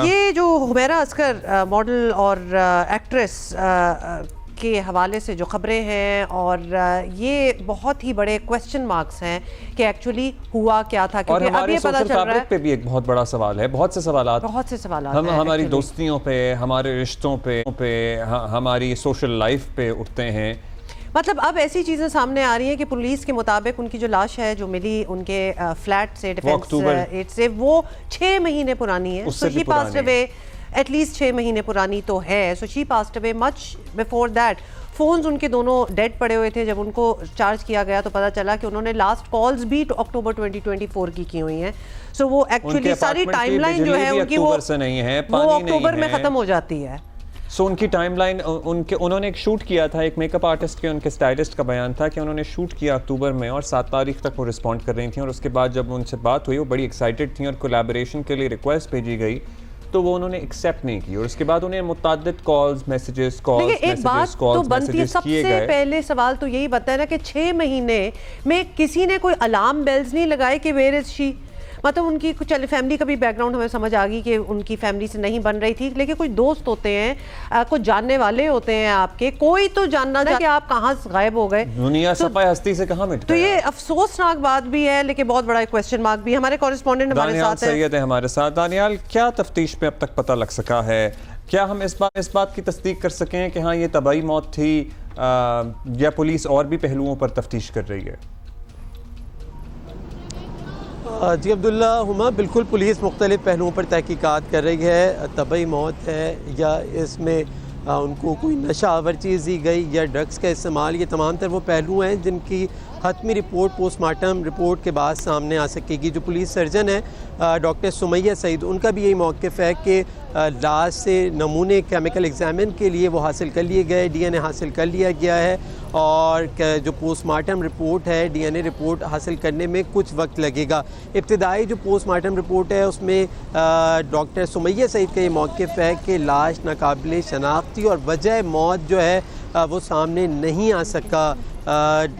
ये जो हुमैरा असगर मॉडल और एक्ट्रेस के हवाले से जो खबरें हैं और ये बहुत ही बड़े क्वेश्चन मार्क्स हैं कि एक्चुअली हुआ क्या था, क्योंकि अब ये पता चल रहा है पे भी एक बहुत बड़ा सवाल है, बहुत से सवाल हम हमारी दोस्तियों पे, हमारे रिश्तों पे हमारी सोशल लाइफ पे उठते हैं। मतलब अब ऐसी चीज़ें सामने आ रही हैं कि पुलिस के मुताबिक उनकी जो लाश है जो मिली उनके फ्लैट से डिफेंस 8 से वो 6 महीने पुरानी है। So she passed away at least 6 महीने पुरानी तो है। So she passed away much before that. Phones उनके दोनों डेड पड़े हुए थे। जब उनको चार्ज किया गया तो पता चला कि उन्होंने लास्ट कॉल्स भी अक्टूबर 2024 की हुई हैं। सो वो एक्चुअली सारी टाइमलाइन जो है उनकी वो अक्टूबर में ख़त्म हो जाती है। सो उनकी टाइमलाइन उन्होंने एक शूट किया था, एक मेकअप आर्टिस्ट के उनके स्टाइलिस्ट का बयान था कि उन्होंने शूट किया अक्टूबर में और 7 तारीख तक वो रिस्पॉन्ड कर रही थी। और उसके बाद जब उनसे बात हुई वो बड़ी एक्साइटेड थी और कोलैबोरेशन के लिए रिक्वेस्ट भेजी गई तो वो उन्होंने एक्सेप्ट नहीं की। और उसके बाद उन्हें मुतअद्दिद कॉल्स मैसेजेस एक बात तो बनती है, सबसे पहले सवाल तो यही बनता है ना कि 6 महीने में किसी ने कोई अलार्म बेल्स नहीं लगाए कि वेयर इज शी। मतलब उनकी कुछ फैमिली का भी बैकग्राउंड हमें समझ आ गई कि उनकी फैमिली से नहीं बन रही थी, लेकिन कुछ दोस्त होते हैं, कुछ जानने वाले होते हैं आपके, कोई तो जानना था कि आप कहाँ गायब हो गए। दुनिया सफाई हस्ती से कहाँ मिट गई। तो ये अफसोसनाक बात भी है, लेकिन बहुत बड़ा क्वेश्चन मार्क भी। हमारे कॉरेस्पॉन्डेंट हमारे साथ है हमारे साथ। दानियाल, क्या तफ्तीश में अब तक पता लग सका है? क्या हम इस बात की तस्दीक कर सकें कि हाँ ये तबाही मौत थी या पुलिस और भी पहलुओं पर तफ्तीश कर रही है? जी अब्दुल्ला, हुमा, बिल्कुल पुलिस मुख्तलिफ पहलुओं पर तहकीकात कर रही है। तबई मौत है या इसमें उनको कोई नशा आवर चीज़ दी गई या ड्रग्स का इस्तेमाल, ये तमाम तर वो पहलू हैं जिनकी हतमी रिपोर्ट पोस्टमार्टम रिपोर्ट के बाद सामने आ सकेगी। जो पुलिस सर्जन है डॉक्टर सुमैया सईद, उनका भी यही मौक़िफ़ है कि लाश से नमूने केमिकल एग्जामिन के लिए वो हासिल कर लिए गए, DNA हासिल कर लिया गया है और जो पोस्टमार्टम रिपोर्ट है DNA रिपोर्ट हासिल करने में कुछ वक्त लगेगा। इब्तिदाई जो पोस्टमार्टम रिपोर्ट है उसमें डॉक्टर सुमैया सईद का ये मौक़िफ़ है कि लाश नाकाबिले शनाख्त थी और वजह मौत जो है वो सामने नहीं आ सका।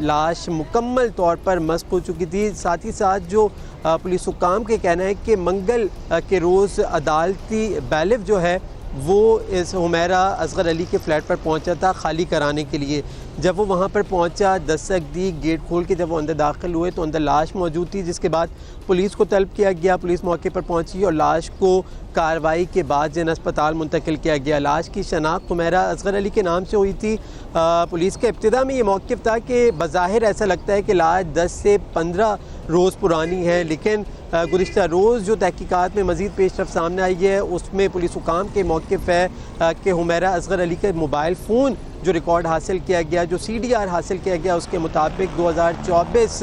लाश मुकम्मल तौर पर मस्क हो चुकी थी। साथ ही साथ जो पुलिस हुक्काम के कहना है कि मंगल के रोज़ अदालती बैलिफ जो है वो इस हुमैरा असगर अली के फ्लैट पर पहुंचा था खाली कराने के लिए। जब वो वहां पर पहुंचा, दस्तक दी, गेट खोल के जब वो अंदर दाखिल हुए तो अंदर लाश मौजूद थी, जिसके बाद पुलिस को तलब किया गया। पुलिस मौके पर पहुंची और लाश को कार्रवाई के बाद जन अस्पताल मुंतकिल किया गया। लाश की शनाख्त हुमैरा असगर अली के नाम से हुई थी। पुलिस के इब्तिदा में ये मौक़िफ़ था कि बज़ाहिर ऐसा लगता है कि लाश 10 से 15 रोज़ पुरानी है, लेकिन गुज़िश्ता रोज़ जो तहकीकात में मज़ीद पेशरफ़ सामने आई है उसमें पुलिस हुकाम के मौक़िफ़ है कि हुमैरा असगर अली के मोबाइल फ़ोन जो रिकॉर्ड हासिल किया गया, जो CDR हासिल किया गया, उसके मुताबिक 2024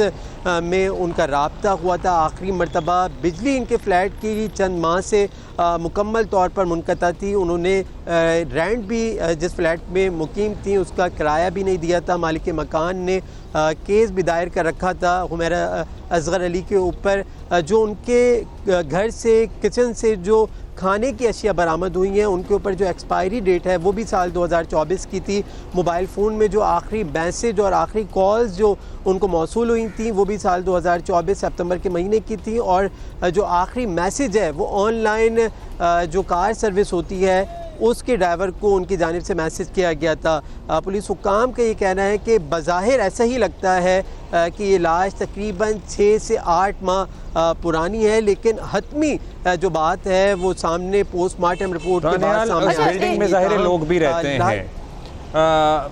में उनका राब्ता हुआ था आखिरी मरतबा। बिजली इनके फ़्लैट की चंद माह से मुकम्मल तौर पर मुनक़ता थी। उन्होंने रेंट भी जिस फ्लैट में मुकीम थी उसका किराया भी नहीं दिया था। मालिक मकान ने केस भी दायर कर रखा था हुमैरा असगर अली के ऊपर। जो उनके घर से, किचन से जो खाने की अशिया बरामद हुई हैं उनके ऊपर जो एक्सपायरी डेट है वो भी साल 2024 की थी। मोबाइल फ़ोन में जो आखिरी मैसेज और आखिरी कॉल्स जो उनको मौसूल हुई थी वो भी साल 2024 सितंबर के महीने की थी। और जो आखिरी मैसेज है वो ऑनलाइन जो कार सर्विस होती है उसके ड्राइवर को उनकी जानिब से मैसेज किया गया था। पुलिस हुक्काम का ये कहना है कि बज़ाहिर ऐसा ही लगता है कि ये लाश तकरीबन 6 से 8 माह पुरानी है, लेकिन हतमी जो बात है वो सामने पोस्टमार्टम रिपोर्ट के बाद सामने बिल्डिंग में ज़ाहिर लोग भी रहते हैं,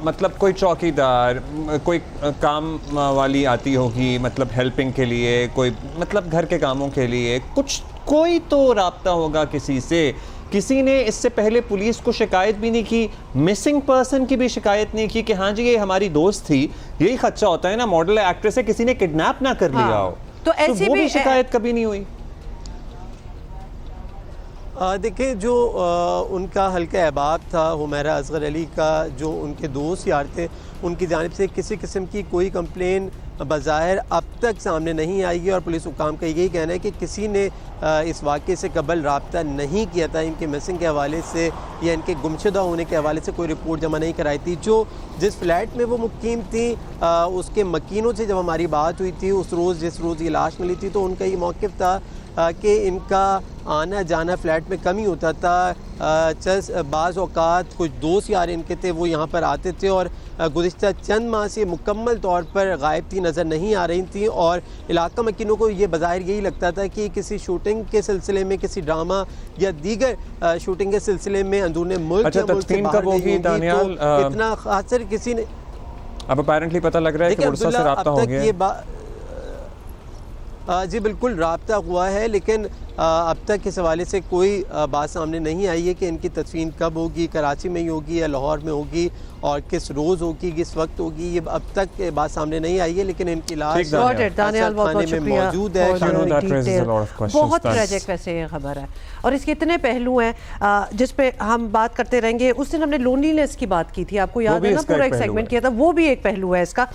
मतलब कोई चौकीदार, कोई काम वाली आती होगी, मतलब हेल्पिंग के लिए, कोई मतलब घर के कामों के लिए, कोई तो राब्ता होगा किसी से। किसी ने इससे पहले पुलिस को शिकायत भी नहीं की, मिसिंग पर्सन की भी शिकायत नहीं की कि हाँ जी ये हमारी दोस्त थी। यही खदशा होता है ना, मॉडल एक्ट्रेस है, किसी ने किडनैप ना कर लिया हो, तो ऐसी वो भी शिकायत कभी नहीं हुई। देखिए, जो उनका हल्का अहबाब था हुमैरा असगर अली का, जो उनके दोस्त यार थे, उनकी जानिब से किसी किस्म की कोई कंप्लेन बज़ाहिर अब तक सामने नहीं आई है और पुलिस हुकाम का यही कहना है कि किसी ने इस वाक़े से कबल रब्ता नहीं किया था, इनके मिसिंग के हवाले से या इनके गुमशुदा होने के हवाले से कोई रिपोर्ट जमा नहीं कराई थी। जो जिस फ्लैट में वो मुकीम थी उसके मकीनों से जब हमारी बात हुई थी उस रोज़ जिस रोज़ ये लाश मिली थी तो उनका ये मौक़िफ़ था कि इनका आना जाना फ्लैट में कम ही होता था। बाज़ औक़ात कुछ दोस्त यार इनके थे वो यहाँ पर आते थे और गुज़िश्ता चंद माह से मुकम्मल तौर पर गायब थी, नज़र नहीं आ रही थी और इलाका मकीनों को ये बज़ाहिर यही लगता था कि किसी शूटिंग के सिलसिले में, किसी ड्रामा या दीगर शूटिंग के सिलसिले में अंदरूनी मुल्क या मुल्क से बाहर गई होंगी, तो इतना खासर किसी ने अब अपेरेंटली पता लग रहा है कि उड़सा से राब्ता हो गया। जी बिल्कुल रब्ता हुआ है, लेकिन अब तक इस हवाले से कोई बात सामने नहीं आई है कि इनकी तदफीन कब होगी, कराची में ही होगी या लाहौर में होगी और किस रोज़ होगी, किस वक्त होगी, ये अब तक बात सामने नहीं आई है। लेकिन इनकी लाश खाने में मौजूद है। बहुत ट्रेजिक वैसे ये खबर है और इसके इतने पहलू हैं जिस पे हम बात करते रहेंगे। उस दिन हमने लोनलीनेस की बात की थी, आपको याद है ना, पूरा एक सेगमेंट किया था, वो भी एक पहलू है इसका।